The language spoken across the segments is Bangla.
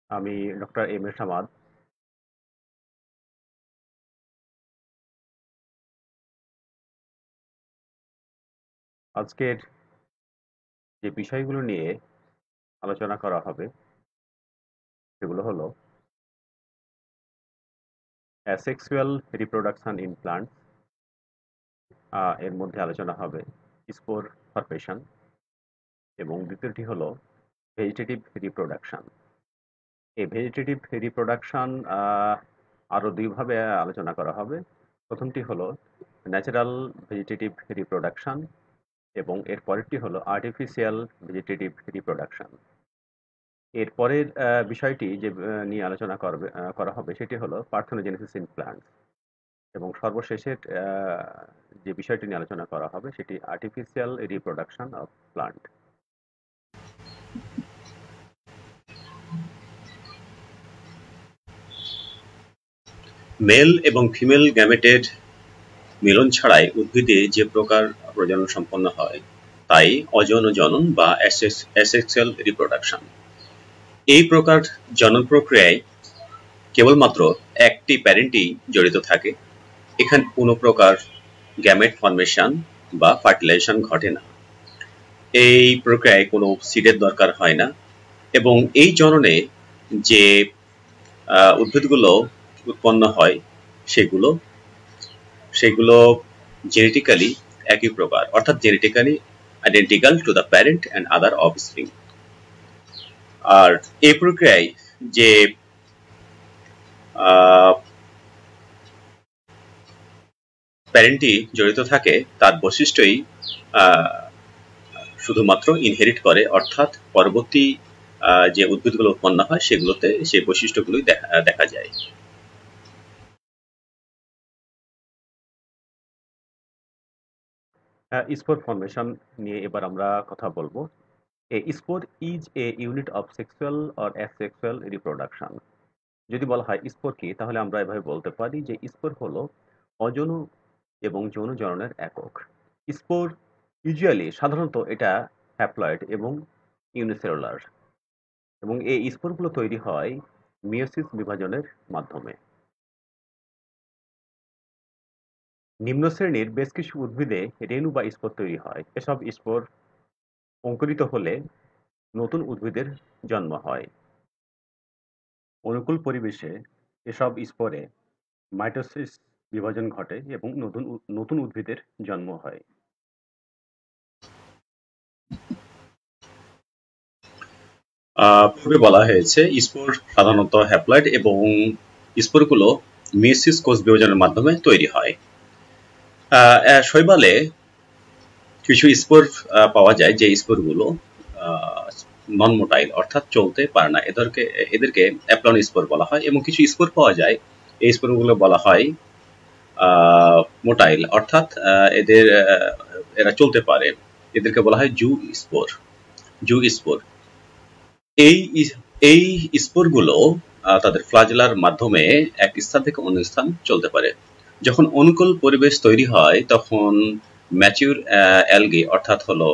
আমি ডক্টর এম এ সামাদ। আজকের যে বিষয়গুলো নিয়ে আলোচনা করা হবে সেগুলো হলো অ্যাসেক্সুয়াল রিপ্রোডাকশন ইন প্লান্টস। এর মধ্যে আলোচনা হবে স্পোর ফরমেশন, এবং দ্বিতীয়টি হলো ভেজিটেটিভ রিপ্রোডাকশন। এই ভেজিটেটিভ রিপ্রোডাকশন আরও দুইভাবে আলোচনা করা হবে। প্রথমটি হলো ন্যাচারাল ভেজিটেটিভ রিপ্রোডাকশন, এবং এর পরেরটি হলো আর্টিফিশিয়াল ভেজিটেটিভ রিপ্রোডাকশন। এর পরের বিষয়টি যে নিয়ে আলোচনা করা হবে সেটি হলো পার্থেনোজেনেসিস ইন প্লান্টস, এবং সর্বশেষের যে বিষয়টি নিয়ে আলোচনা করা হবে সেটি artificial reproduction of plant. Male এবং ফিমেল গ্যামেটের মিলন ছাড়াই উদ্ভিদে যে প্রকার প্রজনন সম্পন্ন হয় তাই অযৌন জনন বা অ্যাসেক্সুয়াল রিপ্রোডাকশন। এই প্রকার জনন প্রক্রিয়ায় কেবলমাত্র একটি প্যারেন্টই জড়িত থাকে। এখানে কোনো প্রকার গ্যামেট ফর্মেশন বা ফার্টিলাইজেশন ঘটে না। এই প্রক্রিয়ায় কোনো সিডের দরকার হয় না, এবং এই জননে যে উদ্ভিদগুলো উৎপন্ন হয় সেগুলো সেগুলো জেনেটিক্যালি একই প্রকার, অর্থাৎ genetically identical to the parent and other offspring. আর এই প্রক্রিয়ায় যে প্যারেন্টটি জড়িত থাকে তার বৈশিষ্ট্যই শুধুমাত্র ইনহেরিট করে, অর্থাৎ পরবর্তী যে উদ্ভিদগুলো উৎপন্ন হয় সেগুলোতে সেই বৈশিষ্ট্যগুলোই দেখা যায়। স্পোর ফর্মেশন নিয়ে এবার আমরা কথা বলবো। A spore is a unit of sexual or asexual reproduction. যদি বলা হয় স্পোর কি, তাহলে আমরা এভাবে বলতে পারি যে স্পোর হলো অযৌন এবং যৌন জননের একক। স্পোর সাধারণত এটা হ্যাপ্লয়েড এবং ইউনিসেলুলার, এবং এই স্পোরগুলো তৈরি হয় মিয়োসিস বিভাজনের মাধ্যমে। নিম্ন শ্রেণীর বেশ কিছু উদ্ভিদে রেণু বা স্পোর তৈরি হয়। এসব স্পোর অঙ্কুরিত হলে নতুন উদ্ভিদের জন্ম হয়। অনুকূল পরিবেশে এসব স্পোরে মাইটোসিস বিভাজন ঘটে এবং নতুন উদ্ভিদের জন্ম হয়। পূর্বে বলা হয়েছে স্পোর সাধারণত হ্যাপ্লয়েড, এবং স্পোরগুলো মিয়োসিস কোষ বিভাজনের মাধ্যমে তৈরি হয়। শৈবালে কিছু স্পোর পাওয়া যায় যে স্পোরগুলো নন মোটাইল, অর্থাৎ চলতে পারে না। এদেরকে অ্যাপ্লন স্পোর বলা হয়, এবং কিছু স্পোর পাওয়া যায় এই স্পোরগুলো বলা হয় মোটাইল, অর্থাৎ এরা চলতে পারে। এদেরকে বলা হয় জু স্পোর। এই এই স্পোরগুলো তাদের ফ্লাজেলার মাধ্যমে এক স্থান থেকে অন্য স্থান চলতে পারে। যখন অনুকূল পরিবেশ তৈরি হয় তখন ম্যাচিউর অ্যালগি অর্থাৎ হলো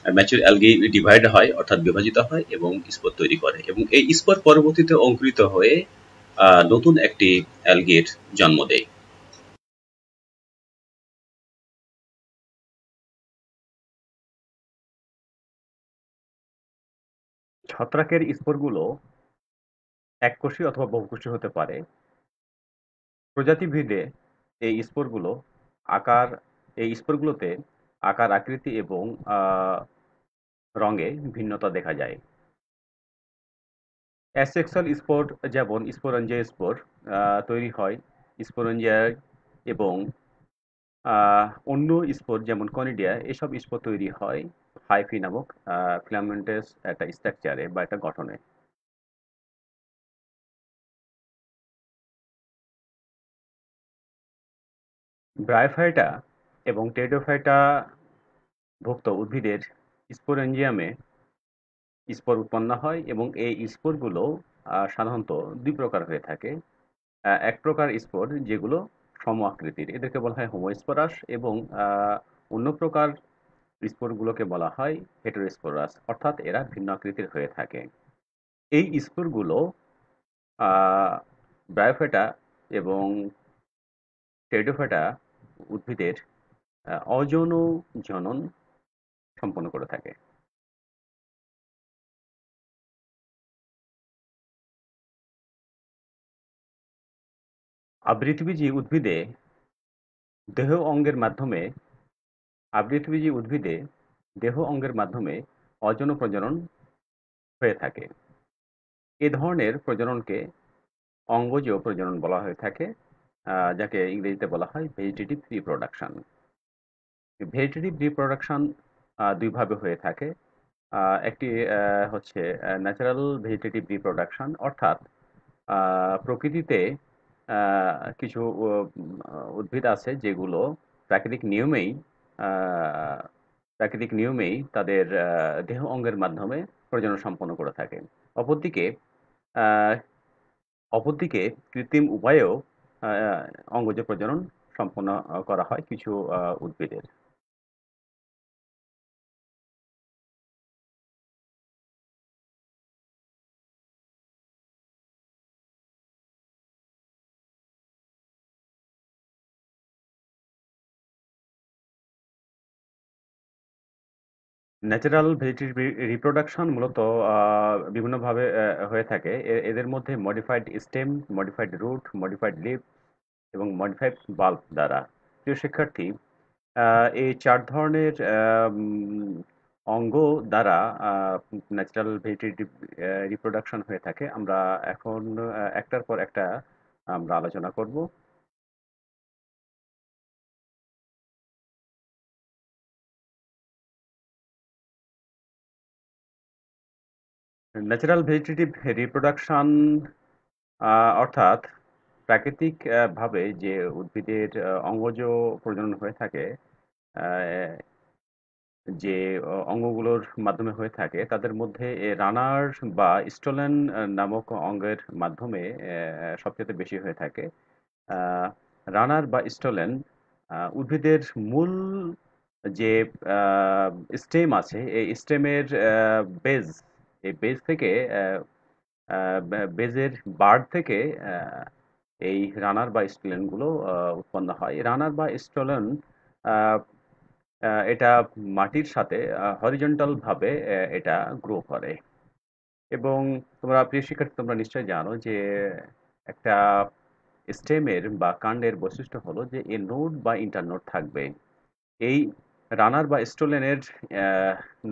ম্যাচিউর অ্যালগি ডিভাইড হয়, অর্থাৎ বিভাজিত হয় এবং স্পোর তৈরি করে, এবং এই স্পোর পরবর্তীতে অঙ্কুরিত হয়ে নতুন একটি অ্যালগির জন্ম দেয়। ছত্রাকের স্পোরগুলো এককোষী অথবা বহুকোষী হতে পারে। প্রজাতিভেদে এই স্পোরগুলো আকার এই স্পোরগুলোতে আকার, আকৃতি এবং রঙে ভিন্নতা দেখা যায়। অ্যাসেক্সুয়াল স্পোর যেমন স্পোরেঞ্জিয়া স্পোর তৈরি হয় স্পোরেঞ্জিয়া, এবং অন্য স্পোর যেমন কনিডিয়া, এসব স্পোর তৈরি হয় হাইফি নামক ফিলামেন্টাস একটা স্ট্রাকচারে বা একটা গঠনে। ব্রায়োফাইটা এবং টেরিডোফাইটা ভুক্ত উদ্ভিদের স্পোরেঞ্জিয়ামে স্পোর উৎপন্ন হয়, এবং এই স্পোরগুলো সাধারণত দুই প্রকার হয়ে থাকে। এক প্রকার স্পোর যেগুলো সম আকৃতির, এদেরকে বলা হয় হোমোস্পোরাস, এবং অন্য প্রকার স্পোরগুলোকে বলা হয় হেটেরোস্পোরাস, অর্থাৎ এরা ভিন্ন আকৃতির হয়ে থাকে। এই স্পোরগুলো ব্রায়োফাইটা এবং টেরিডোফাইটা উদ্ভিদের অযৌন জনন সম্পন্ন করে থাকে। আবৃতবীজী উদ্ভিদে দেহ অঙ্গের মাধ্যমে আবৃতবীজী উদ্ভিদে দেহ অঙ্গের মাধ্যমে অযৌন প্রজনন হয়ে থাকে। এ ধরনের প্রজননকে অঙ্গজ প্রজনন বলা হয়ে থাকে, যাকে ইংরেজিতে বলা হয় ভেজিটেটিভ রিপ্রোডাকশন। ভেজিটেটিভ রিপ্রোডাকশন দুইভাবে হয়ে থাকে। একটি হচ্ছে ন্যাচারাল ভেজিটেটিভ রিপ্রোডাকশন, অর্থাৎ প্রকৃতিতে কিছু উদ্ভিদ আছে যেগুলো প্রাকৃতিক নিয়মেই আহ, প্রাকৃতিক নিয়মেই তাদের দেহ অঙ্গের মাধ্যমে প্রজনন সম্পন্ন করে থাকে। অপরদিকে আহ, অপরদিকে কৃত্রিম উপায়েও আহ, অঙ্গজ প্রজনন সম্পন্ন করা হয় কিছু উদ্ভিদের। ন্যাচারাল ভেজিটেটিভ রিপ্রোডাকশন মূলত বিভিন্নভাবে হয়ে থাকে। এদের মধ্যে modified stem, modified root, modified leaf এবং মডিফাইড বাল্ব দ্বারা। প্রিয় শিক্ষার্থী, এই ৪ ধরনের অঙ্গ দ্বারা ন্যাচারাল ভেজিটেটিভ রিপ্রোডাকশন হয়ে থাকে। আমরা এখন একটার পর একটা আমরা আলোচনা করব। ন্যাচারাল ভেজিটেটিভ রিপ্রোডাকশন অর্থাৎ প্রাকৃতিক ভাবে যে উদ্ভিদের অঙ্গজ প্রজনন হয়ে থাকে, আহ, যে অঙ্গগুলোর মাধ্যমে হয়ে থাকে তাদের মধ্যে রানার বা স্টোলেন নামক অঙ্গের মাধ্যমে সবচেয়ে বেশি হয়ে থাকে। রানার বা স্টোলেন উদ্ভিদের মূল যে স্টেম আছে, এই স্টেমের বেজ, এই বেজ থেকে বেজের বার্ড থেকে আহ, এই রানার বা স্টোলেনগুলো উৎপন্ন হয়। রানার বা স্টোলেন এটা মাটির সাথে হরিজন্টাল ভাবে এটা গ্রো করে। এবং তোমরা প্রিয় শিক্ষার্থী, তোমরা নিশ্চয়ই জানো যে একটা স্টেমের বা কাণ্ডের বৈশিষ্ট্য হলো যে এ নোড বা ইন্টারনোড থাকবে। এই রানার বা স্টোলেনের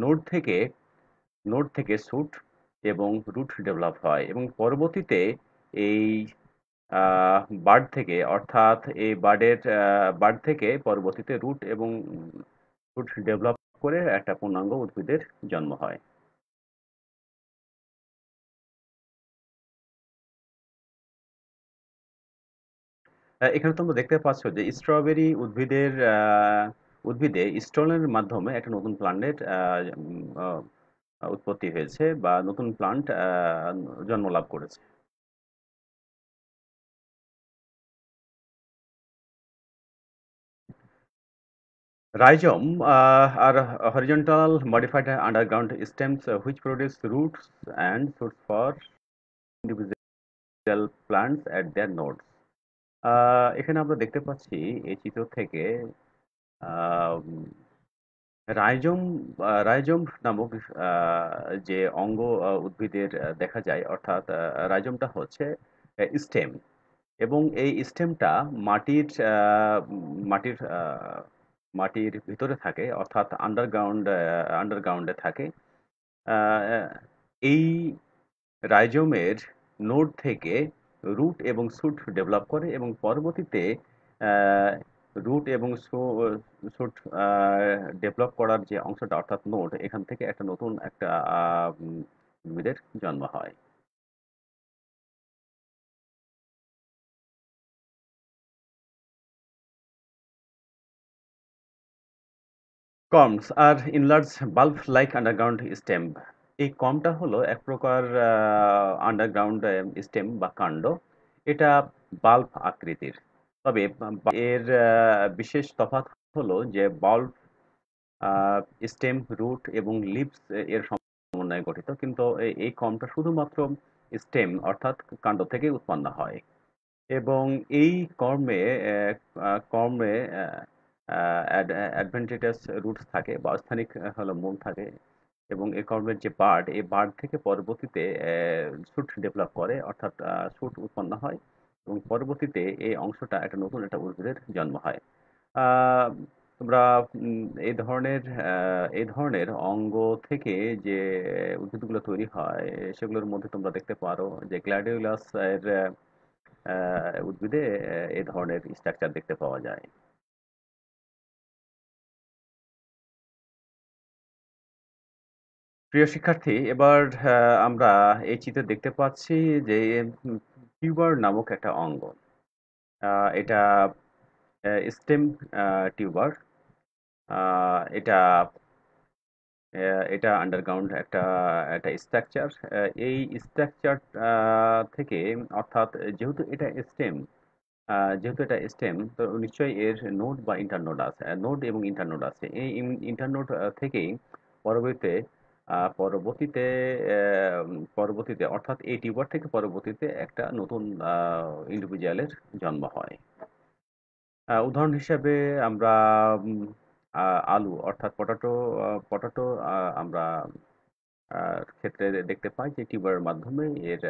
নোড থেকে শুট এবং রুট ডেভেলপ হয় এবং পরবর্তীতে এই বার্ড থেকে, অর্থাৎ এই বার্ড থেকে পরবর্তীতে রুট এবং ফুট ডেভেলপ করে একটা পূর্ণাঙ্গ উদ্ভিদের জন্ম হয়। এখানে তোমরা দেখতে পাচ্ছ যে স্ট্রবেরি উদ্ভিদে স্টলের মাধ্যমে একটা নতুন প্লান্টের উৎপত্তি হয়েছে বা নতুন প্লান্ট জন্ম লাভ করেছে। Rhizome are horizontal modified underground stems which produce roots and shoots for individual plants at their nodes. এখানে আমরা দেখতে পাচ্ছি এই চিত্র থেকে রাইজোম রাইজোম নামক যে অঙ্গ উদ্ভিদের দেখা যায়, অর্থাৎ রাইজোমটা হচ্ছে স্টেম এবং এই স্টেমটা মাটির মাটির মাটির ভিতরে থাকে, অর্থাৎ আন্ডারগ্রাউন্ডে থাকে। এই রাইজোমের নোড থেকে রুট এবং শুট ডেভেলপ করে এবং পরবর্তীতে রুট এবং শুট ডেভেলপ করার যে অংশটা, অর্থাৎ নোড, এখান থেকে একটা নতুন একটা উদ্ভিদের জন্ম হয়। Corms are enlarge bulb like underground stem. এই কর্মটা হলো এক প্রকার আন্ডারগ্রাউন্ড স্টেম বা কাণ্ড। এটা বাল্ব আকৃতির। তবে এর বিশেষ তফাৎ হলো যে বাল্ব, স্টেম, রুট এবং লিভস এর সমন্বয়ে গঠিত, কিন্তু এই কর্মটা শুধুমাত্র স্টেম অর্থাৎ কাণ্ড থেকে উৎপন্ন হয় এবং এই কর্মে কর্মে অ্যাডভেন্টেজাস রুটস থাকে বা স্থানিক হলো মূল থাকে এবং এই কর্মের যে বার্ড, এই বার্ড থেকে পরবর্তীতে শুট ডেভেলপ করে, অর্থাৎ শুট উৎপন্ন হয় এবং পরবর্তীতে এই অংশটা একটা নতুন একটা উদ্ভিদের জন্ম হয়। আহ, তোমরা এই ধরনের অঙ্গ থেকে যে উদ্ভিদগুলো তৈরি হয় সেগুলোর মধ্যে তোমরা দেখতে পারো যে গ্ল্যাডিওলাস এর উদ্ভিদে এই ধরনের স্ট্রাকচার দেখতে পাওয়া যায়। প্রিয় শিক্ষার্থী, এবার আমরা এই চিত্রে দেখতে পাচ্ছি যে টিউবার নামক একটা অঙ্গ। এটা স্টেম টিউবার। এটা এটা আন্ডারগ্রাউন্ড একটা একটা স্ট্রাকচার। এই স্ট্রাকচার থেকে, অর্থাৎ যেহেতু এটা স্টেম, তো নিশ্চয়ই এর নোড বা ইন্টারনোড আছে, নোড এবং ইন্টারনোড আছে। এই ইন্টারনোড থেকেই পরবর্তীতে আহ, পরবর্তীতে পরবর্তীতে অর্থাৎ এই টিউবার থেকে পরবর্তীতে একটা নতুন ইন্ডিভিজুয়ালের জন্ম হয়। উদাহরণ হিসাবে আমরা উম, আলু অর্থাৎ পটাটো, পটাটো আমরা ক্ষেত্রে দেখতে পাই যে টিউবারের মাধ্যমে এর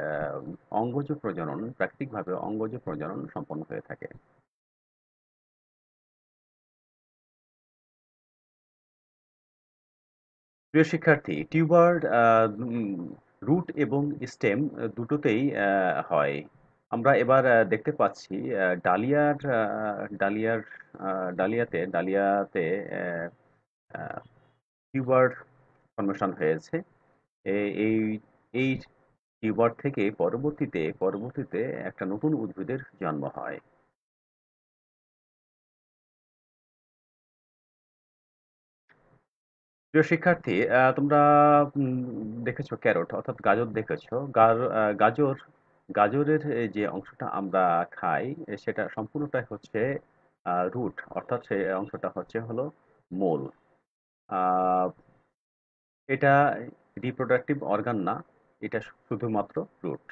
অঙ্গজ প্রজনন, প্রাকৃতিকভাবে অঙ্গজ প্রজনন সম্পন্ন হয়ে থাকে। প্রিয় শিক্ষার্থী, টিউবার রুট এবং স্টেম দুটোতেই হয়। আমরা এবার দেখতে পাচ্ছি ডালিয়ার ডালিয়ার ডালিয়াতে টিউবার ফর্মেশন হয়েছে। এই এই টিউবার থেকে পরবর্তীতে একটা নতুন উদ্ভিদের জন্ম হয়। প্রিয় শিক্ষার্থী, তোমরা দেখেছো ক্যারট অর্থাৎ গাজর দেখেছো। গাজর গাজরের এই যে অংশটা আমরা খাই সেটা সম্পূর্ণটাই হচ্ছে রুট, অর্থাৎ সেই অংশটা হলো মূল। আহ, এটা রিপ্রোডাক্টিভ অর্গান না, এটা শুধুমাত্র রুট।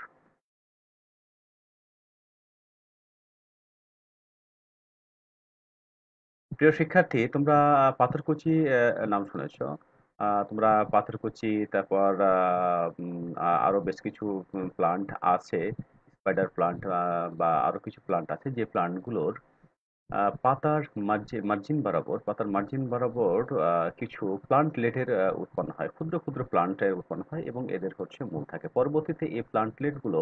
প্রিয় শিক্ষার্থী, তোমরা পাথরকুচি নাম শুনেছো। তোমরা পাথরকুচি, তারপর আরো বেশ কিছু প্লান্ট আছে, স্পাইডার প্লান্ট বা আরো কিছু প্লান্ট আছে যে প্লান্টগুলোর পাতার মার্জিন বরাবর কিছু প্লান্টলেটের উৎপন্ন হয়, ক্ষুদ্র ক্ষুদ্র প্লান্টের উৎপন্ন হয় এবং এদের হচ্ছে মূল থাকে। পরবর্তীতে এই প্লান্টলেটগুলো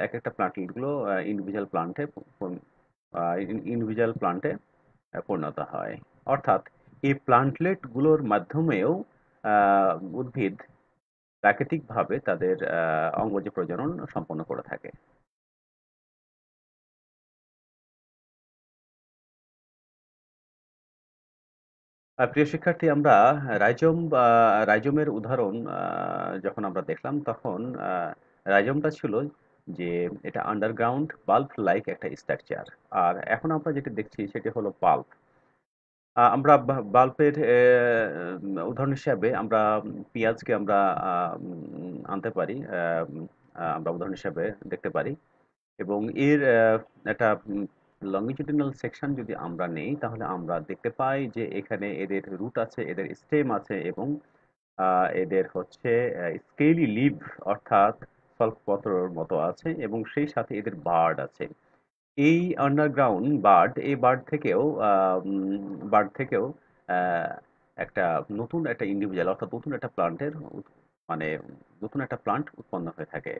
এক একটা প্লান্টলেটগুলো ইন্ডিভিজুয়াল প্লান্টে পরিণত হয়। অর্থাৎ এই প্লান্টলেটগুলোর মাধ্যমেও উদ্ভিদ প্রাকৃতিকভাবে তাদের অঙ্গজ প্রজনন সম্পন্ন করে থাকে। প্রিয় শিক্ষার্থী, আমরা রাইজোমের উদাহরণ যখন আমরা দেখলাম তখন রাইজোমটা ছিল যে এটা আন্ডারগ্রাউন্ড বাল্ব লাইক একটা স্ট্রাকচার। আর এখন আমরা যেটা দেখছি সেটি হলো পাল্প। আমরা বাল্বের উদাহরণ হিসাবে আমরা পেঁয়াজকে আমরা আনতে পারি, আমরা উদাহরণ হিসাবে দেখতে পারি এবং এর একটা লংগিটিউডিনাল সেকশন যদি আমরা নেই তাহলে আমরা দেখতে পাই যে এখানে এদের রুট আছে, এদের স্টেম আছে এবং এদের হচ্ছে স্কেলি লিভ অর্থাৎ স্বল্পপত্রর মতো আছে এবং সেই সাথে এদের বার্ড আছে। এই আন্ডারগ্রাউন্ড বার্ড, এই বার্ড থেকেও আহ, একটা নতুন একটা ইন্ডিভিজুয়াল অর্থাৎ মানে নতুন একটা প্লান্ট উৎপন্ন হয়ে থাকে।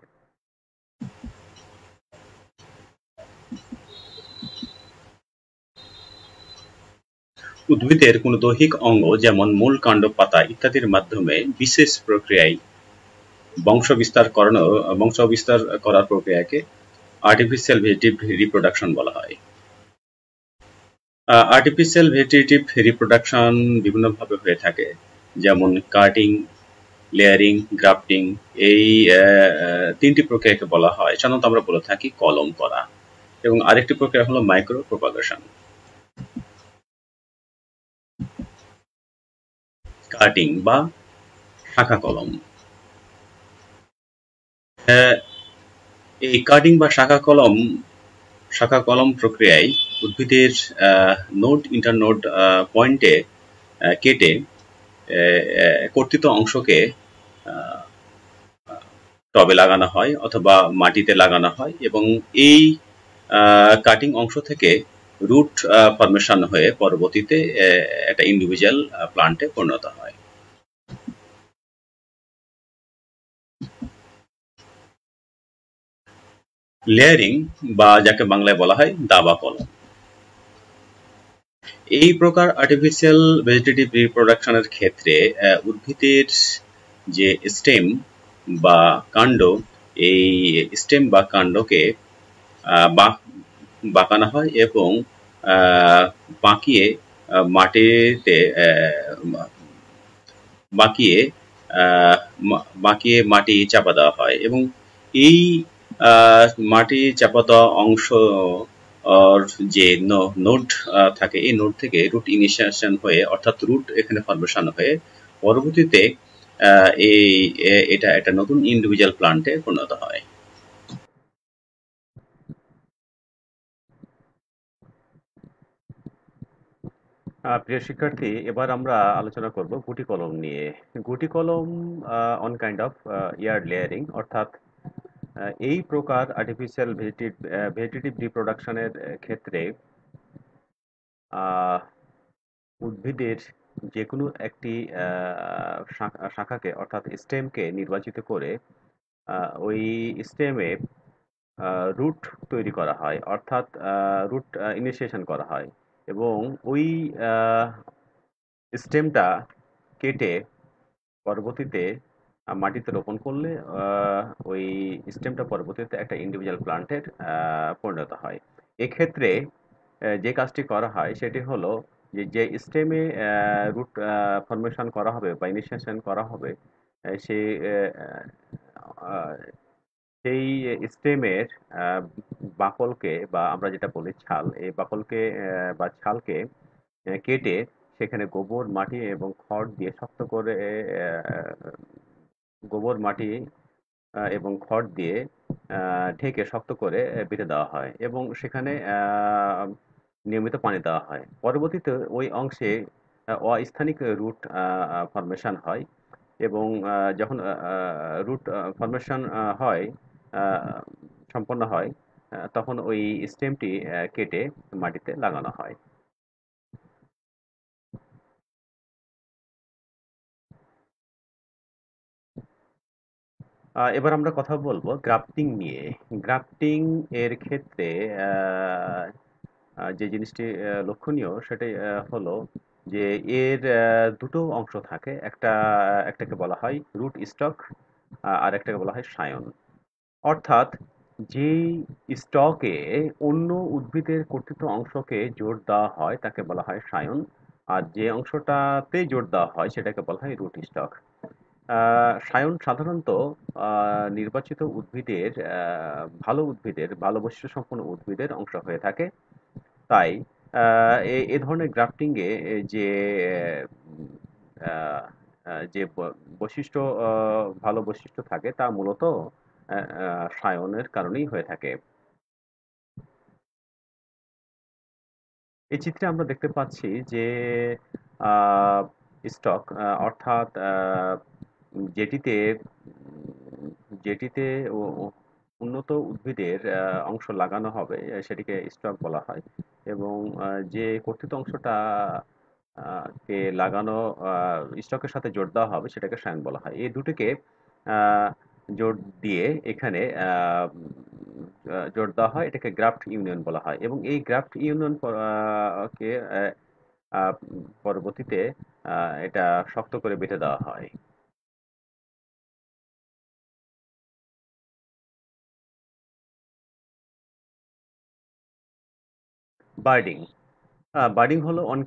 উদ্ভিদের কোনো দৈহিক অঙ্গ যেমন মূল, কাণ্ড, পাতা ইত্যাদির মাধ্যমে বিশেষ প্রক্রিয়ায় বংশবিস্তার করার প্রক্রিয়াকে আর্টিফিশিয়াল ভেজিটেটিভ রিপ্রোডাকশন বলা হয়। আর্টিফিশিয়াল ভেজিটেটিভ রিপ্রোডাকশন বিভিন্নভাবে হয়ে থাকে, যেমন কাটিং, লেয়ারিং, গ্রাফটিং। এই তিনটি প্রক্রিয়াকে বলা হয়, সাধারণত আমরা বলে থাকি কলম করা। এবং আরেকটি প্রক্রিয়া হলো মাইক্রো প্রপাগেশন। কাটিং বা শাখা কলম। এই কাটিং বা শাখা কলম প্রক্রিয়ায় উদ্ভিদের নোড ইন্টারনোড পয়েন্টে কেটে কর্তিত অংশকে টবে লাগানো হয় অথবা মাটিতে লাগানো হয় এবং এই কাটিং অংশ থেকে রুট ফরমেশন হয়ে পরবর্তীতে একটা ইন্ডিভিজুয়াল প্লান্টে পরিণত হয়। লেয়ারিং বা যাকে বাংলায় বলা হয় দাবা কলম। এই প্রকার আর্টিফিশিয়াল ভেজিটেটিভ রিপ্রোডাকশনের ক্ষেত্রে উদ্ভিদের যে স্টেম বা কাণ্ড, এই স্টেম বা কাণ্ডকে বাঁকানো হয় এবং বাঁকিয়ে মাটিতে বাঁকিয়ে মাটি চাপা দেওয়া হয় এবং এই মাটি চাপা দেওয়া অংশ যে নোড থাকে, এই নোড থেকে রুট ইনিশিয়েশন হয়ে অর্থাৎ রুট এখানে ফরমেশন হয়ে পরবর্তীতে এটা একটা নতুন ইন্ডিভিজুয়াল প্লান্টে পরিণত হয়। প্রিয় শিক্ষার্থী, এবার আমরা আলোচনা করব গুটি কলম নিয়ে। গুটি কলম on kind of yard layering, অর্থাৎ এই প্রকার আর্টিফিশিয়াল ভেজিটেটিভ রিপ্রোডাকশনের ক্ষেত্রে উদ্ভিদের যে কোনো একটি শাখাকে অর্থাৎ স্টেমকে নির্বাচিত করে ওই স্টেমে রুট তৈরি করা হয়, অর্থাৎ রুট ইনিশিয়েশন করা হয় এবং ওই স্টেমটা কেটে পরবর্তীতে মাটিতে রোপণ করলে ওই স্টেমটা পরবর্তীতে একটা ইন্ডিভিজুয়াল প্লান্টের পরিণত হয়। এক্ষেত্রে যে কাজটি করা হয় সেটি হলো যে স্টেমে রুট ফরমেশন করা হবে বা ইনিশিয়েশন করা হবে, সে সেই স্টেমের বাকলকে বা আমরা যেটা বলি ছাল, এই বাকলকে বা ছালকে কেটে সেখানে গোবর, মাটি এবং খড় দিয়ে শক্ত করে গোবর, মাটি এবং খড় দিয়ে ঢেকে শক্ত করে বেঁধে দেওয়া হয় এবং সেখানে নিয়মিত পানি দেওয়া হয়। পরবর্তীতে ওই অংশে অস্থানিক রুট ফরমেশন হয় এবং যখন রুট ফরমেশন হয় সম্পন্ন হয়, তখন ওই স্টেমটি কেটে মাটিতে লাগানো হয়। এবার আমরা কথা বলবো গ্রাফটিং নিয়ে। গ্রাফটিং এর ক্ষেত্রে যে জিনিসটি লক্ষণীয় সেটাই হলো যে এর দুটো অংশ থাকে। একটাকে বলা হয় রুট স্টক, আর একটাকে বলা হয় সায়ন। অর্থাৎ যেই স্টকে অন্য উদ্ভিদের কর্তৃত অংশকে জোর দেওয়া হয় তাকে বলা হয় সায়ন, আর যে অংশটাতে জোর দেওয়া হয় সেটাকে বলা হয় রুট স্টক। সায়ন সাধারণত নির্বাচিত উদ্ভিদের ভালো বৈশিষ্ট্যসম্পন্ন উদ্ভিদের অংশ হয়ে থাকে। তাই এ ধরনের গ্রাফটিংয়ে যে আহ, যে বৈশিষ্ট্য ভালো বৈশিষ্ট্য থাকে তা মূলত সায়নের কারণেই হয়ে থাকে। এই চিত্রে আমরা দেখতে পাচ্ছি যে স্টক, অর্থাৎ যেটিতে যেটিতে উন্নত উদ্ভিদের অংশ লাগানো হবে সেটিকে স্টক বলা হয় এবং যে কর্তৃত অংশটা কে লাগানো স্টকের সাথে জোর দেওয়া হবে সেটাকে সায়ন বলা হয়। এই দুটিকে আহ, জোর দিয়ে এখানে জোর দেওয়া হয়, এটাকে গ্রাফট ইউনিয়ন বলা হয় এবং এই গ্রাফট ইউনিয়ন কে পরবর্তীতে এটা শক্ত করে বেঁধে দেওয়া হয়। বার্ডিং। বার্ডিং হলো অন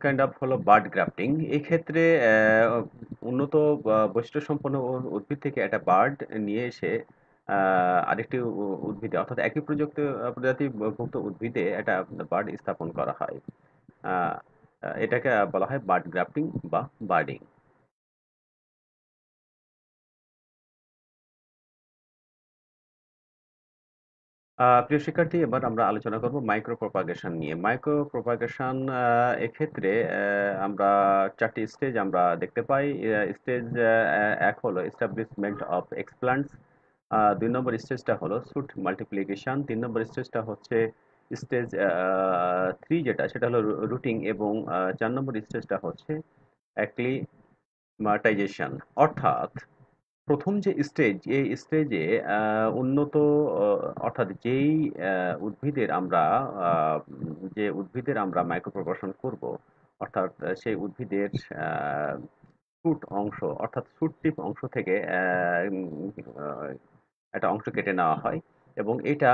কাইন্ড অফ হলো বার্ড গ্রাফটিং। এই ক্ষেত্রে উন্নত বৈশিষ্ট্যসম্পন্ন উদ্ভিদ থেকে একটা বার্ড নিয়ে এসে আরেকটি উদ্ভিদে অর্থাৎ একই প্রজাতিভুক্ত উদ্ভিদে একটা বার্ড স্থাপন করা হয়। আহ, এটাকে বলা হয় বাড গ্রাফটিং বা বার্ডিং। প্রিয় শিক্ষার্থী, এবার আমরা আলোচনা করব মাইক্রো প্রপাগেশন নিয়ে। মাইক্রো প্রপাগেশন এক্ষেত্রে আমরা 4টি স্টেজ আমরা দেখতে পাই। স্টেজ 1 হলো এস্টাবলিশমেন্ট অফ এক্সপ্ল্যান্টস, 2 নম্বর স্টেজটা হলো শুট মাল্টিপ্লিকেশন, 3 নম্বর স্টেজটা হচ্ছে স্টেজ 3 যেটা সেটা হলো রুটিং, এবং 4 নম্বর স্টেজটা হচ্ছে অ্যাক্লিমাটাইজেশন। অর্থাৎ প্রথম যে স্টেজ, এই স্টেজে উন্নত অর্থাৎ যেই যে উদ্ভিদের আমরা মাইক্রোপ্রপাগেশন করব, অর্থাৎ সেই উদ্ভিদের শুট অংশ অর্থাৎ শুট টিপ অংশ থেকে একটা অংশ কেটে নেওয়া হয়, এবং এটা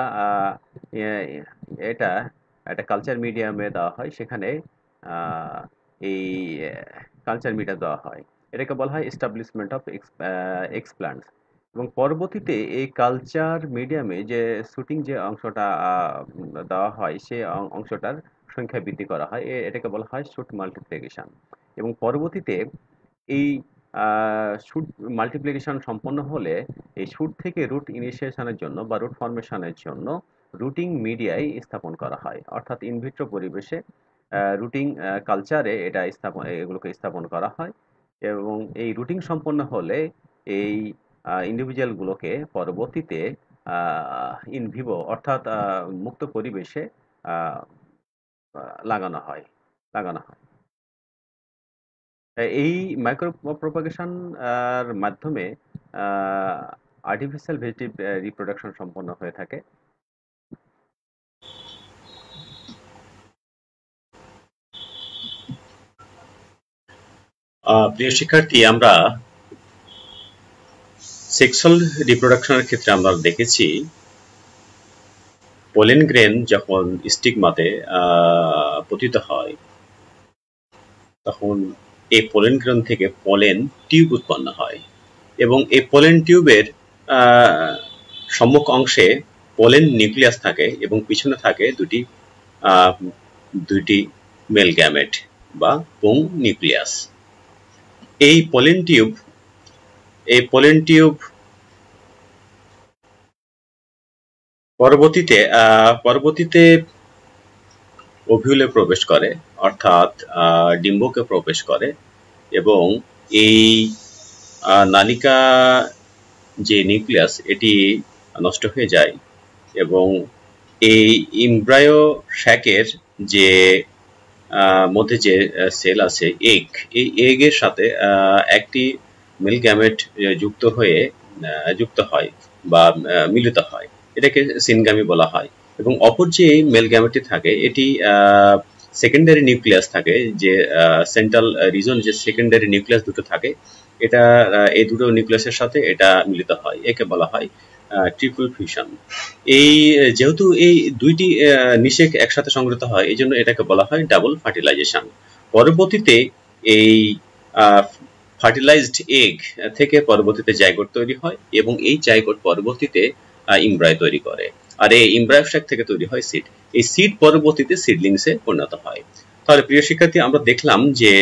একটা কালচার মিডিয়ামে দেওয়া হয়। সেখানে এই কালচার মিডিয়া দেওয়া হয়, এটাকে বলা হয় এস্টাবলিশমেন্ট অফ এক্সপ্ল্যান্টস। এবং পরবর্তীতে এই কালচার মিডিয়ামে যে শুটিং যে অংশটা দেওয়া হয়, সে অংশটার সংখ্যা বৃদ্ধি করা হয়, এটাকে বলা হয় শুট মাল্টিপ্লিকেশন। এবং পরবর্তীতে এই শুট মাল্টিপ্লিকেশন সম্পন্ন হলে এই শুট থেকে রুট ইনিশিয়েশনের জন্য বা রুট ফর্মেশনের জন্য রুটিং মিডিয়ায় স্থাপন করা হয়, অর্থাৎ ইনভিট্রো পরিবেশে রুটিং কালচারে এগুলোকে স্থাপন করা হয়। এবং এই রুটিং সম্পন্ন হলে এই ইন্ডিভিজুয়ালগুলোকে পরবর্তীতে ইনভিভো অর্থাৎ মুক্ত পরিবেশে লাগানো হয়। এই মাইক্রো প্রপাগেশন এর মাধ্যমে আর্টিফিশিয়াল ভেজিটেটিভ রিপ্রোডাকশন সম্পন্ন হয়ে থাকে। প্রিয় শিক্ষার্থী, আমরা সেক্সুয়াল রিপ্রোডাকশনের ক্ষেত্রে আমরা দেখেছি পোলেন গ্রেন যখন স্টিগমাতে পতিত হয়, তখন এই পোলেন গ্রেন থেকে পোলেন টিউব উৎপন্ন হয়, এবং এই পোলেন টিউবের সম্মুখ অংশে পোলেন নিউক্লিয়াস থাকে এবং পিছনে থাকে দুটি মেল গ্যামেট বা পুং নিউক্লিয়াস। এই পোলেন টিউব পরবর্তীতে ওভিউলে প্রবেশ করে, অর্থাৎ ডিম্বকে প্রবেশ করে, এবং এই নালিকা যে নিউক্লিয়াস এটি নষ্ট হয়ে যায়, এবং এই এমব্রায়ো শ্যাকের যে মধ্যে যে সেল আছে এগ, এই এগের সাথে একটি মেল গ্যামেট যুক্ত হয় বা মিলিত হয়, এটাকে সিনগামি বলা হয়। এবং অপর যে মেল গ্যামেটটি থাকে এটি সেকেন্ডারি নিউক্লিয়াস থাকে, যে সেন্ট্রাল রিজন যে সেকেন্ডারি নিউক্লিয়াস দুটো থাকে, এটা এই দুটো নিউক্লিয়াসের সাথে এটা মিলিত হয়, একে বলা হয় ট্রিপল ফিউশন। যেহেতু এই দুইটি নিষেক একসাথে সংগঠিত হয়, এই জন্য এটাকে বলা হয় ডাবল ফার্টিলাইজেশন। পরবর্তীতে এই ফার্টিলাইজড এগ থেকে পরবর্তীতে জাইগোট তৈরি হয়, এবং এই জাইগোট পরবর্তীতে ইমব্রায়ো তৈরি করে, আর এই ইমব্রায়ো শ্যাক থেকে তৈরি হয় সিড। এই সিড পরবর্তীতে সিডলিংসে পরিণত হয়। তাহলে প্রিয় শিক্ষার্থী, আমরা দেখলাম যে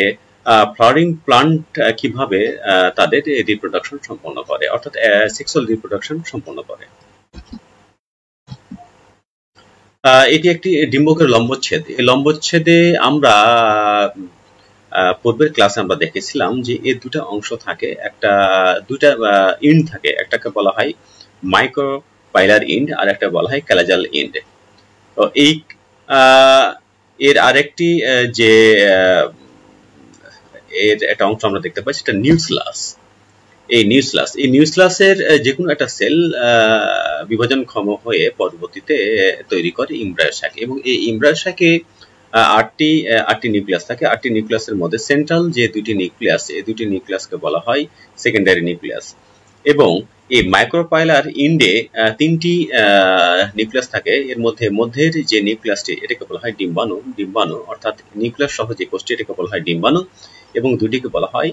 ফ্লাওয়ারিং প্লান্ট কিভাবে তাদের রিপ্রোডাকশন সম্পন্ন করে, অর্থাৎ সেক্সুয়াল রিপ্রোডাকশন সম্পন্ন করে। এটি একটি ডিম্বকের লম্বচ্ছেদ। এই লম্বচ্ছেদে আমরা পূর্বের ক্লাসে আমরা দেখেছিলাম যে এর দুটা অংশ থাকে, দুইটা ইন্ড থাকে, একটাকে বলা হয় মাইক্রোপাইলার ইন্ড আর একটা বলা হয় ক্যালাজাল ইন্ড। তো এর আরেকটি যে এর একটা অংশ আমরা দেখতে পাই সেটা নিউক্লিয়াস। এই নিউক্লিয়াসের যে কোনো একটা সেল বিভাজনক্ষম হয়ে পরবর্তীতে তৈরি করে ইমব্রায়ো শ্যাক, এবং এই ইমব্রায়ো শ্যাকে আটটি নিউক্লিয়াস থাকে। আটটি নিউক্লিয়াসের মধ্যে সেন্ট্রাল যে দুটি নিউক্লিয়াস, এই দুটি নিউক্লিয়াসকে বলা হয় সেকেন্ডারি নিউক্লিয়াস, এবং এই মাইক্রোপাইলার ইন্ডে তিনটি নিউক্লিয়াস থাকে। এর মধ্যের যে নিউক্লিয়াসটি এটাকে বলা হয় ডিম্বাণু, অর্থাৎ নিউক্লিয়াস সহ যে কোষটি এটাকে বলা হয় ডিম্বাণু, এবং দুটিকে বলা হয়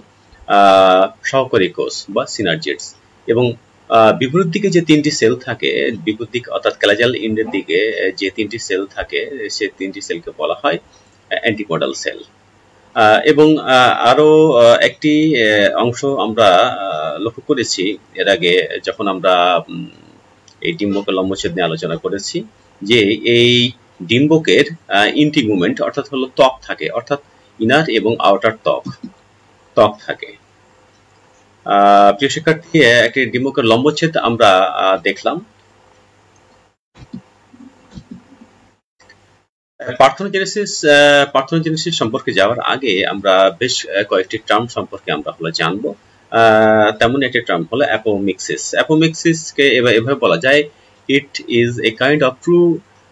সহকারী কোষ বা সিনার্জিডস। এবং বিপরীত দিকে যে তিনটি সেল থাকে, বিপরীত দিকে অর্থাৎ ক্যালাজাল ইন্ডের দিকে যে তিনটি সেল থাকে, সে তিনটি সেলকে বলা হয় অ্যান্টিপোডাল সেল। এবং আরো একটি অংশ আমরা লক্ষ্য করেছি এর আগে যখন আমরা এই ডিম্বকের লম্বচ্ছেদ নিয়ে আলোচনা করেছি, যে এই ডিম্বকের ইন্টিগুমেন্ট অর্থাৎ হলো ত্বক থাকে, অর্থাৎ ইনার এবং আউটার ত্বক থাকে। প্রিয় শিক্ষার্থী, একটি ডিম্বকের লম্বচ্ছেদ আমরা দেখলাম। পার্থেনোজেনেসিস সম্পর্কে যাওয়ার আগে আমরা বেশ কয়েকটি টার্ম সম্পর্কে আমরা জানবো। তেমন একটি টার্ম হলো অ্যাপোমিক্সিস। অ্যাপোমিক্সিসকে এভাবে বলা যায়, it is a kind of true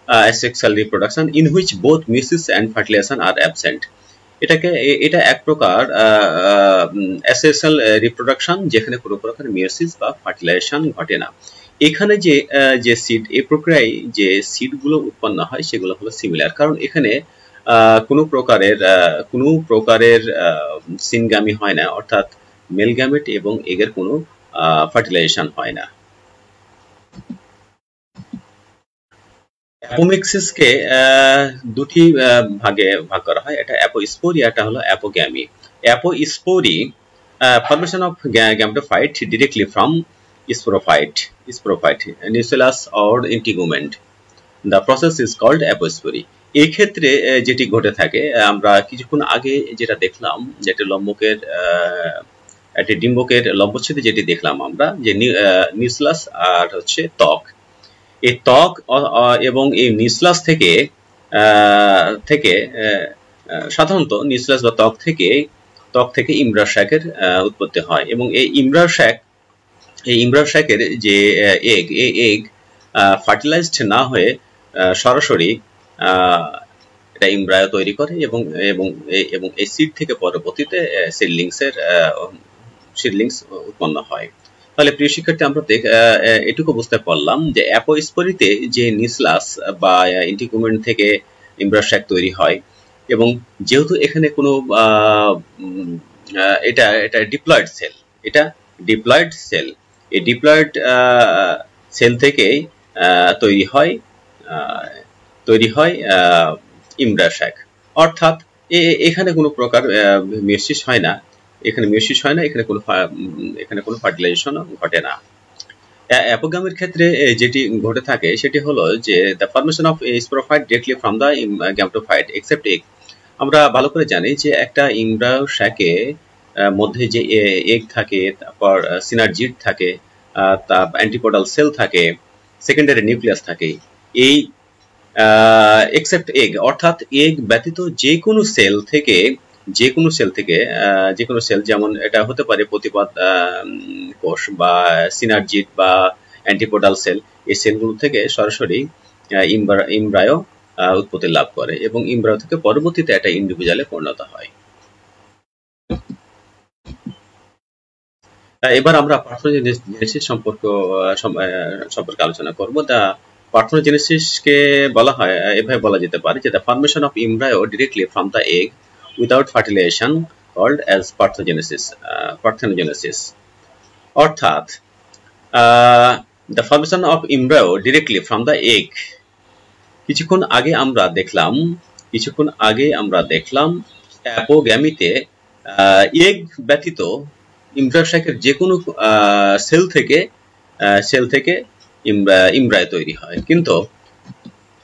asexual reproduction in which both meiosis and fertilization are absent. এটা এক প্রকার asexual reproduction যেখানে কোনো প্রকার মিওসিস বা ফার্টিলাইজেশন ঘটে না। এখানে যে সিড, এই প্রক্রিয়ায় যে সিডগুলো উৎপন্ন হয় সেগুলো হলো সিমিলার, কারণ এখানে কোনো প্রকারের সিনগামি হয় না, অর্থাৎ মেল গ্যামেট এবং এগের কোনো ফার্টিলাইজেশন হয় না। অ্যাপোমিক্সিসকে দুটি ভাগে ভাগ করা হয়, এটা অ্যাপোস্পোরি, এটা হলো অ্যাপোগ্যামি। অ্যাপোস্পোরি, formation of gametophyte directly from sporophyte, nucellus or integument. The process is called অ্যাপোস্পোরি। এই ক্ষেত্রে যেটি ঘটে থাকে, আমরা কিছুক্ষণ আগে যেটা দেখলাম, যেটা একটি ডিম্বকের লম্বচ্ছেদে যেটি দেখলাম আমরা, যে নিউক্লিয়াস আর হচ্ছে ত্বক। এই ত্বক এবং এই নিউক্লিয়াস থেকে সাধারণত নিউক্লিয়াস বা ত্বক থেকে ইমব্রায়োস্যাকের উৎপত্তি হয়, এবং এই ইমব্রায়োস্যাকের যে এগ ফার্টিলাইজড না হয়ে সরাসরি এটা ইমব্রায়ো তৈরি করে, এবং এই সিড থেকে পরবর্তীতে সিডলিংস উৎপন্ন হয়। তাহলে প্রিয় শিক্ষার্থী, আমরা এটুকু বুঝতে পারলাম যে অ্যাপোস্পোরিতে যে নিউক্লিয়াস বা ইন্টিগুমেন্ট থেকে ইমব্রায়োস্যাক তৈরি হয়, এবং যেহেতু এখানে কোনো এটা ডিপ্লয়েড সেল, এই ডিপ্লয়েড সেল থেকে তৈরি হয় ইমব্রায়োস্যাক, অর্থাৎ এখানে কোনো প্রকার মিওসিস হয় না, এখানে কোনো ফার্টিলাইজেশন ঘটে না। অ্যাপোগ্যামির ক্ষেত্রে যেটি ঘটে থাকে সেটি হলো যে the formation of sporophyte directly from the gametophyte except egg. আমরা ভালো করে জানি যে একটা ইমব্রায়োস্যাকে মধ্যে যে এগ থাকে, তারপর সিনার্জিড থাকে, তার অ্যান্টিপোডাল সেল থাকে, সেকেন্ডারি নিউক্লিয়াস থাকে। এই এক্সেপ্ট এগ, অর্থাৎ এগ ব্যতীত যে কোনো সেল, যেমন এটা হতে পারে প্রতিপাদ কোষ বা সিনার্জিড বা অ্যান্টিপোডাল সেল, এই সেলগুলো থেকে সরাসরি ইমব্রায়ো উৎপত্তি লাভ করে, এবং ইমব্রায়ো থেকে পরবর্তীতে একটা ইন্ডিভিজুয়ালে পরিণত হয়। এবার আমরা পার্থেনোজেনেসিস সম্পর্কে আলোচনা করব। দা পার্থেনোজেনেসিসকে এভাবে বলা যেতে পারে যে the formation of embryo directly from the egg without fertilization called as parthenogenesis. অর্থাৎ the formation of embryo directly from the egg, কিছুক্ষণ আগে আমরা দেখলাম অ্যাপোগ্যামিতে এগ ব্যতীত ইমব্রায়োস্যাকের যে কোনো সেল থেকে ইমব্রায়ো তৈরি হয়, কিন্তু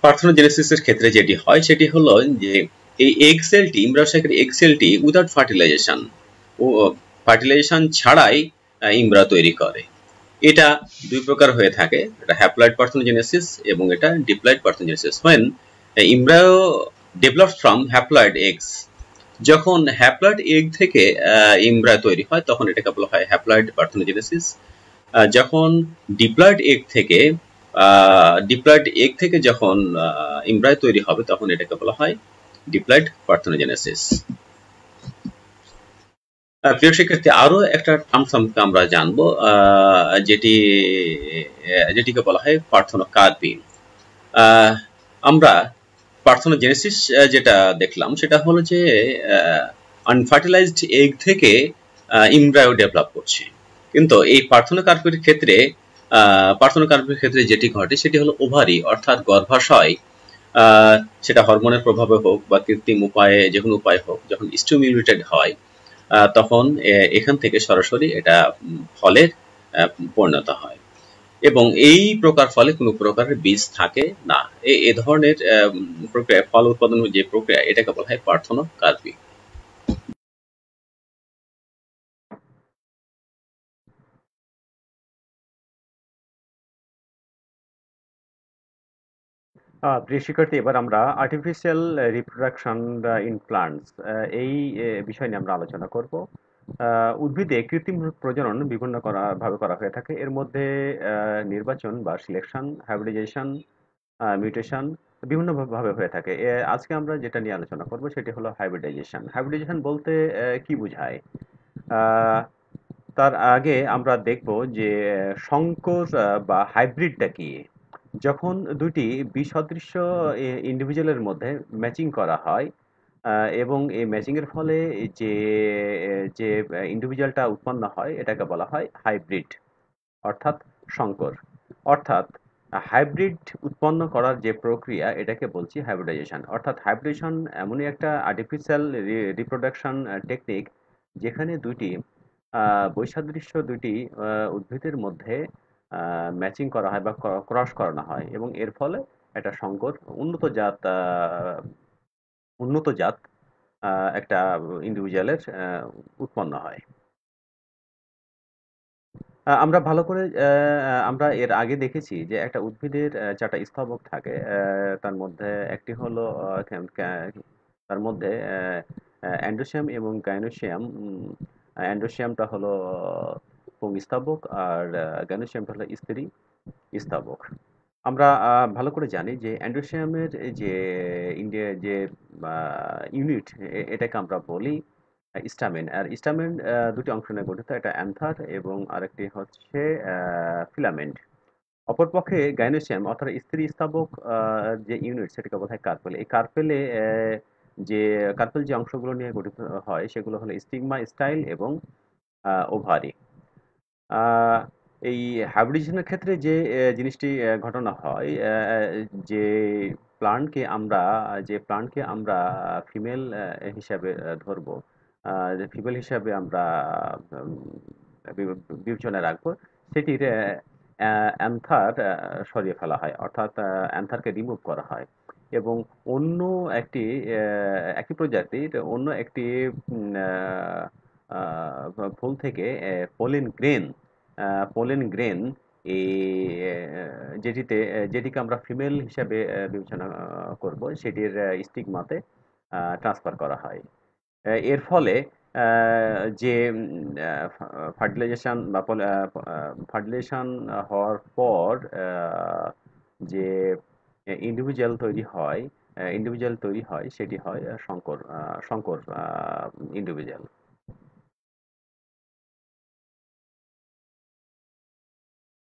পার্থেনোজেনেসিসের ক্ষেত্রে যেটি হয় সেটি হলো যে এই ইমব্রায়োস্যাকের এগ সেলটি উইদাউট ফার্টিলাইজেশন ছাড়াই ইমব্রায়ো তৈরি করে। এটা দুই প্রকার হয়ে থাকে, এটা হ্যাপ্লয়েড পার্থেনোজেনেসিস এবং এটা diploid parthenogenesis. when embryo develops from haploid eggs, যখন হ্যাপ্লয়েড এগ থেকে ইমব্রায়ো তৈরি হয় তখন এটাকে বলা হয় হ্যাপ্লয়েড পার্থেনোজেনেসিস। যখন ডিপ্লয়েড এগ থেকে যখন ইমব্রায়ো তৈরি হবে তখন এটাকে বলা হয় ডিপ্লয়েড পার্থেনোজেনেসিস। প্রিয় শিক্ষার্থী, আরো একটা টার্ম সম্পর্কে আমরা জানবো, যেটিকে বলা হয় পার্থেনোকার্পি। আমরা পার্থেনোজেনেসিস যেটা দেখলাম সেটা হলো যে আনফার্টিলাইজড এগ থেকে ইমব্রায়ো ডেভেলপ করছে, কিন্তু এই পার্থেনোকার্পির ক্ষেত্রে যেটি ঘটে সেটি হলো ওভারি, অর্থাৎ গর্ভাশয় আহ, সেটা হরমোনের প্রভাবে হোক বা কৃত্রিম উপায়ে, যে কোনো উপায় হোক, যখন স্টিমুলেটেড হয় তখন এখান থেকে সরাসরি এটা ফলে পরিণত হয়। এবং এই প্রকার ফলে কোনো প্রকারের বীজ থাকে না। এ ধরনের প্রক্রিয়া, ফল উৎপাদনের যে প্রক্রিয়া, এটাকে বলা হয় পার্থেনোকার্পি। প্রিয় শিক্ষার্থী, এবার আমরা আর্টিফিশিয়াল রিপ্রোডাকশন ইন প্লান্টস এই বিষয় নিয়ে আমরা আলোচনা করব। উদ্ভিদে কৃত্রিম প্রজনন বিভিন্ন ভাবে করা হয়ে থাকে। এর মধ্যে নির্বাচন বা সিলেকশন, হাইব্রিডাইজেশন, মিউটেশন বিভিন্ন ভাবে হয়ে থাকে। আজকে আমরা যেটা নিয়ে আলোচনা করব সেটি হলো হাইব্রিডাইজেশন। হাইব্রিডাইজেশন বলতে কি বোঝায়? আহ, তার আগে আমরা দেখব যে সংকর বা হাইব্রিডটা কি। যখন দুটি বিসদৃশ্য ইন্ডিভিজুয়ালের মধ্যে ম্যাচিং করা হয় এবং এই ম্যাচিং এর ফলে যে যে ইন্ডিভিজুয়ালটা উৎপন্ন হয় এটাকে বলা হয় হাইব্রিড, অর্থাৎ সংকর। অর্থাৎ হাইব্রিড উৎপন্ন করার যে প্রক্রিয়া এটাকে বলছি হাইব্রিডাইজেশন। অর্থাৎ হাইব্রিডেশন এমনই একটা আর্টিফিশিয়াল রিপ্রোডাকশন টেকনিক যেখানে দুইটি বৈসাদৃশ্য দুইটি উদ্ভিদের মধ্যে ম্যাচিং করা হয় বা ক্রস করানো হয় এবং এর ফলে একটা সংকর উন্নত জাত উন্নত জাত একটা ইন্ডিভিজুয়ালের উৎপন্ন হয়। আমরা ভালো করে আমরা এর আগে দেখেছি যে একটা উদ্ভিদের ৪ টা স্তবক থাকে। তার মধ্যে একটি হলো তার মধ্যে অ্যান্ড্রোসিয়াম এবং গাইনোসিয়াম। অ্যান্ড্রোসিয়ামটা হলো পুংস্তবক আর গাইনোসিয়ামটা হলো স্ত্রী স্তবক। আমরা ভালো করে জানি যে অ্যান্ড্রোসিয়ামের এই যে যে ইউনিট এটাকে আমরা বলি স্টামেন। আর স্টামেন দুটি অংশ নিয়ে গঠিত, একটা অ্যান্থার এবং আরেকটি হচ্ছে ফিলামেন্ট। অপরপক্ষে গাইনোসিয়াম অর্থাৎ স্ত্রী স্তাবক যে ইউনিট সেটাকে বলা হয় কার্পেল। এই কার্পেলে যে কার্পেল যে অংশগুলো নিয়ে গঠিত হয় সেগুলো হলো স্টিগমা, স্টাইল এবং ওভারি। আহ, এই হাইব্রিডেশনের ক্ষেত্রে যে জিনিসটি ঘটনা হয়, যে প্লান্টকে আমরা ফিমেল হিসাবে ধরবো, যে ফিমেল হিসাবে আমরা উম, বিবেচনায় রাখবো, সেটির অ্যান্থার সরিয়ে ফেলা হয়, অর্থাৎ অ্যান্থারকে রিমুভ করা হয় এবং অন্য একটি একই প্রজাতির অন্য একটি ফুল থেকে পোলেন গ্রেন পোলেন গ্রেন এই যেটিকে আমরা ফিমেল হিসাবে বিবেচনা করব সেটির স্টিগমাতে ট্রান্সফার করা হয়। এর ফলে যে ফার্টিলাইজেশন হওয়ার পর যে ইন্ডিভিজুয়াল তৈরি হয় সেটি হয় শঙ্কর ইন্ডিভিজুয়াল।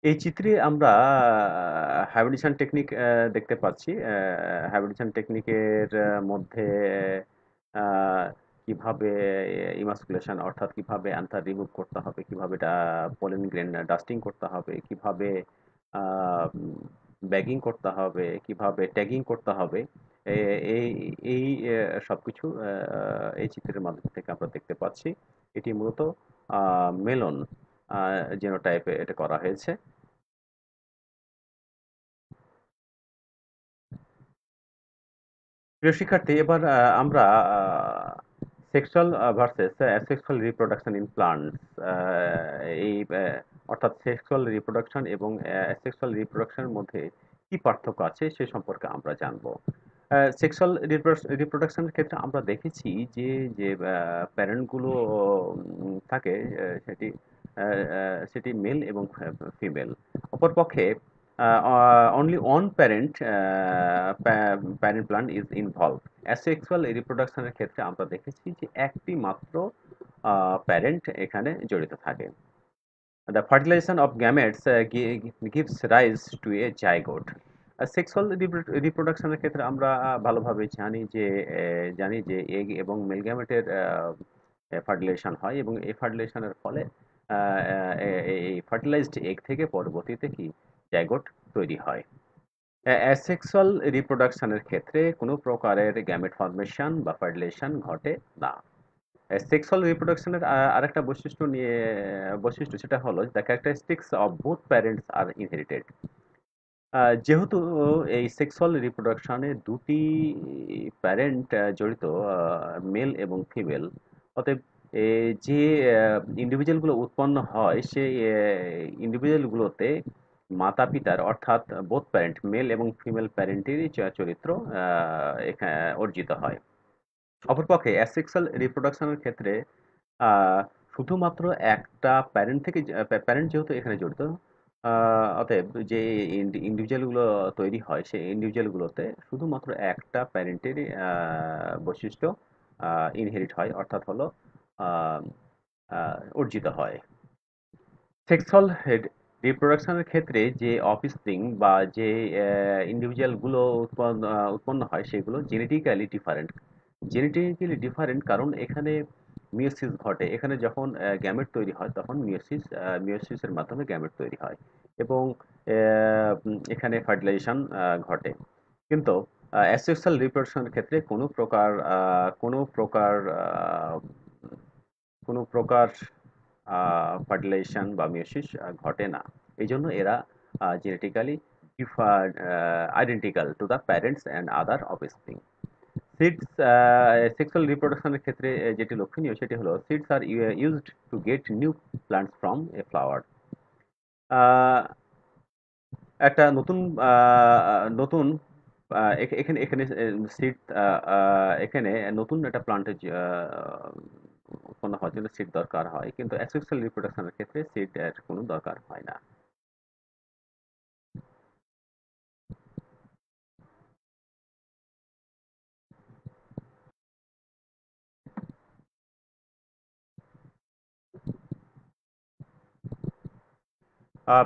এই চিত্রে আমরা হাইব্রিডেশন টেকনিক দেখতে পাচ্ছি। হাইব্রিডেশন টেকনিকের মধ্যে আহ, কিভাবে ইমাস্কুলেশন অর্থাৎ কিভাবে অ্যান্থার রিমুভ করতে হবে, কিভাবে পোলেন গ্রেন ডাস্টিং করতে হবে, কিভাবে ব্যাগিং করতে হবে, কিভাবে ট্যাগিং করতে হবে, এই এই সবকিছু এই চিত্রের মাধ্যম থেকে আমরা দেখতে পাচ্ছি। এটি মূলত মেলন জিনোটাইপে এটা করা হয়েছে। প্রিয় শিক্ষার্থী, এবার আমরা sexual versus sexual reproduction in plants এই অর্থাৎ সেক্সুয়াল রিপ্রোডাকশন এবং সেক্সুয়াল রিপ্রোডাকশনের মধ্যে কি পার্থক্য আছে সে সম্পর্কে আমরা জানবো। সেক্সুয়াল রিপ্রোডাকশনের ক্ষেত্রে আমরা দেখেছি যে যে প্যারেন্টগুলো থাকে সেটি মেল এবং ফিমেল। অপরপক্ষে only one parent plant is involved. Asexual রিপ্রোডাকশনের ক্ষেত্রে আমরা দেখেছি যে একটি মাত্র প্যারেন্ট এখানে জড়িত থাকে। The fertilization of gametes gives rise to a zygote. Sexual রিপ্রোডাকশনের ক্ষেত্রে আমরা ভালোভাবে জানি যে এগ এবং মেল গ্যামেটের ফার্টিলাইজেশন হয় এবং এই ফার্টিলাইজেশনের ফলে এই ফার্টিলাইজড এগ থেকে পরবর্তীতে কি জাইগোট তৈরি হয়। অ্যাসেক্সুয়াল রিপ্রোডাকশনের ক্ষেত্রে কোনো প্রকারের গ্যামেট ফর্মেশন বা ফার্টিলাইজেশন ঘটে না। সেক্সুয়াল রিপ্রোডাকশনের আরেকটা বৈশিষ্ট্য সেটা হলো the characteristics of both parents are inherited. যেহেতু এই সেক্সুয়াল রিপ্রোডাকশনে দুটি প্যারেন্ট জড়িত, মেল এবং ফিমেল, অতএব যে ইন্ডিভিজুয়ালগুলো উৎপন্ন হয় সেই ইন্ডিভিজুয়ালগুলোতে মাতা পিতার অর্থাৎ বোথ প্যারেন্ট মেল এবং ফিমেল প্যারেন্টেরই চরিত্র অর্জিত হয়। অপরপক্ষে অ্যাসেক্সুয়াল রিপ্রোডাকশনের ক্ষেত্রে শুধুমাত্র একটা প্যারেন্ট যেহেতু এখানে জড়িত, অতএব যে ইন্ডিভিজুয়ালগুলো তৈরি হয় সেই ইন্ডিভিজুয়ালগুলোতে শুধুমাত্র একটা প্যারেন্টেরই বৈশিষ্ট্য ইনহেরিট হয়, অর্থাৎ হলো আহ, অর্জিত হয়। সেক্সুয়াল রিপ্রোডাকশনের ক্ষেত্রে যে অফস্প্রিং বা যে ইন্ডিভিজুয়ালগুলো উৎপন্ন হয় সেগুলো জেনেটিক্যালি ডিফারেন্ট, কারণ এখানে মিয়োসিস ঘটে। এখানে যখন গ্যামেট তৈরি হয় তখন মিয়োসিসের মাধ্যমে গ্যামেট তৈরি হয় এবং এখানে ফার্টিলাইজেশন ঘটে। কিন্তু অ্যাসেক্সুয়াল রিপ্রোডাকশনের ক্ষেত্রে কোনো প্রকার ফার্টিলাইজেশন বা মিয়োসিস ঘটে না। এই জন্য এরা genetically identical to the parents and other offspring. Seeds sexual রিপ্রোডাকশনের ক্ষেত্রে যেটি লক্ষণীয় সেটি হলো seeds are used to get new plants from a flower. একটা নতুন নতুন এখানে এখানে সিড এখানে নতুন একটা প্লান্টের উৎপন্ন হওয়ার জন্য সিড দরকার হয়, কিন্তু অ্যাসেক্সুয়াল রিপ্রোডাকশনের ক্ষেত্রে সিড এর কোনো দরকার হয় না।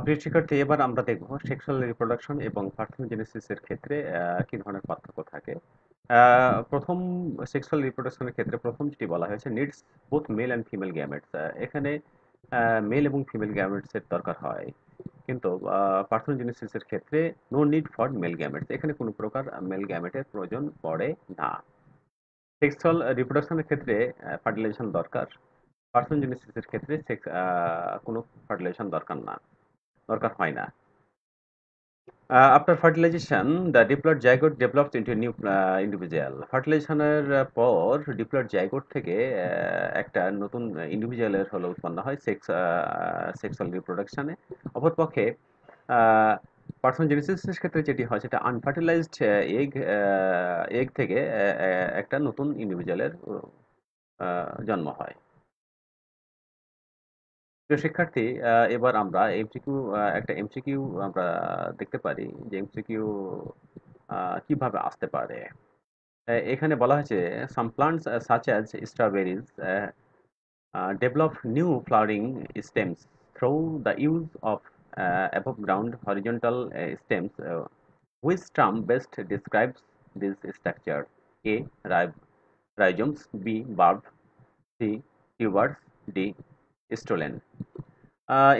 প্রিয় শিক্ষার্থী, এবার আমরা দেখব সেক্সুয়াল রিপ্রোডাকশন এবং পার্থেনোজেনেসিসের ক্ষেত্রে কি ধরনের পার্থক্য থাকে। প্রথম সেক্সুয়াল রিপ্রোডাকশনের ক্ষেত্রে প্রথম যেটি বলা হয়েছে needs both male and female gametes. এখানে মেল এবং ফিমেল গ্যামেটসের দরকার হয়, কিন্তু পার্থেনোজেনেসিসের ক্ষেত্রে no need for male gametes, এখানে কোনো প্রকার মেল গ্যামেটের প্রয়োজন পড়ে না। সেক্সুয়াল রিপ্রোডাকশনের ক্ষেত্রে ফার্টিলাইজেশন দরকার, পার্থেনোজেনেসিসের ক্ষেত্রে কোনো ফার্টিলাইজেশন দরকার হয় না। After fertilization, the diploid zygote develops into a new individual. ফার্টিলাইজেশনের পর ডিপ্লয়েড জাইগোট থেকে একটা নতুন ইন্ডিভিজুয়ালের হলো উৎপন্ন হয় সেক্সুয়াল রিপ্রোডাকশনে। অপরপক্ষে পার্থেনোজেনেসিসের ক্ষেত্রে যেটি হয় সেটা আনফার্টিলাইজড এগ থেকে একটা নতুন ইন্ডিভিজুয়ালের জন্ম হয়। প্রিয় শিক্ষার্থী, এবার আমরা একটা এমসিকিউ আমরা দেখতে পারি যে এমসিকিউ কিভাবে আসতে পারে। এখানে বলা হয়েছে some plants such as strawberries develop new flowering stems through the use of above ground horizontal stems. Which term best describes this structure? A. Rhizomes, B. Bulb, C. Tubers, D. Stolon.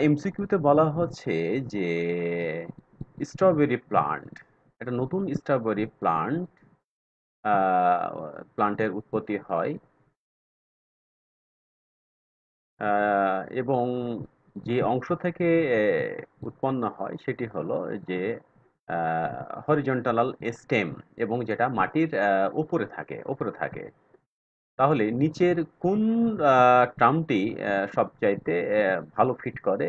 এমসিকিউতে বলা হচ্ছে যে স্ট্রবেরি প্লান্ট, একটা নতুন স্ট্রবেরি প্লান্টের উৎপত্তি হয় এবং যে অংশ থেকে উৎপন্ন হয় সেটি হলো যে হরিজন্টাল স্টেম, এবং যেটা মাটির উপরে থাকে। তাহলে নিচের কোন টার্মটি সবচাইতে ভালো ফিট করে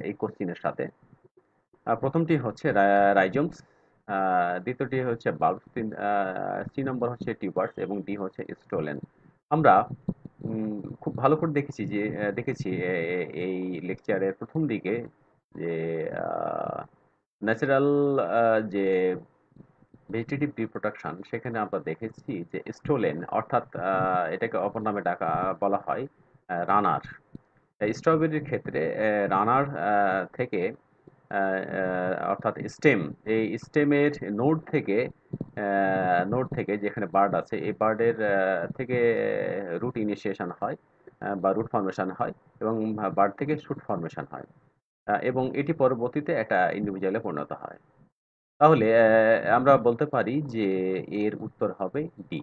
এই কোশ্চিনের সাথে? প্রথমটি হচ্ছে রাইজোমস, দ্বিতীয়টি হচ্ছে বাল্ব, সি নম্বর হচ্ছে টিউবার্স এবং ডি হচ্ছে স্টোলেন। আমরা খুব ভালো করে দেখেছি এই লেকচারের প্রথম দিকে যে ন্যাচারাল যে ভেজিটেটিভ রিপ্রোডাকশন, সেখানে আমরা দেখেছি যে স্টোলেন অর্থাৎ এটাকে অপর নামে বলা হয় রানার। স্ট্রবেরির ক্ষেত্রে রানার থেকে অর্থাৎ এই স্টেমের নোড থেকে যেখানে বার্ড আছে এই বার্ডের থেকে রুট ইনিশিয়েশন হয় বা রুট ফর্মেশন হয় এবং বার্ড থেকে শুট ফর্মেশন হয় এবং এটি পরবর্তীতে একটা ইন্ডিভিজুয়ালে পরিণত হয়। তাহলে আমরা বলতে পারি যে এর উত্তর হবে ডি।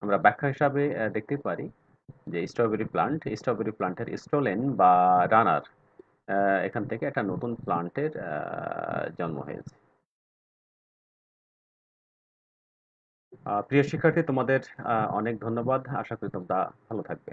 আমরা ব্যাখ্যা হিসাবে দেখতে পারি যে স্ট্রবেরি প্লান্টের স্টোলেন বা রানার এখান থেকে একটা নতুন প্লান্টের জন্ম হয়েছে। প্রিয় শিক্ষার্থী, তোমাদের অনেক ধন্যবাদ। আশা করি তোমরা ভালো থাকবে।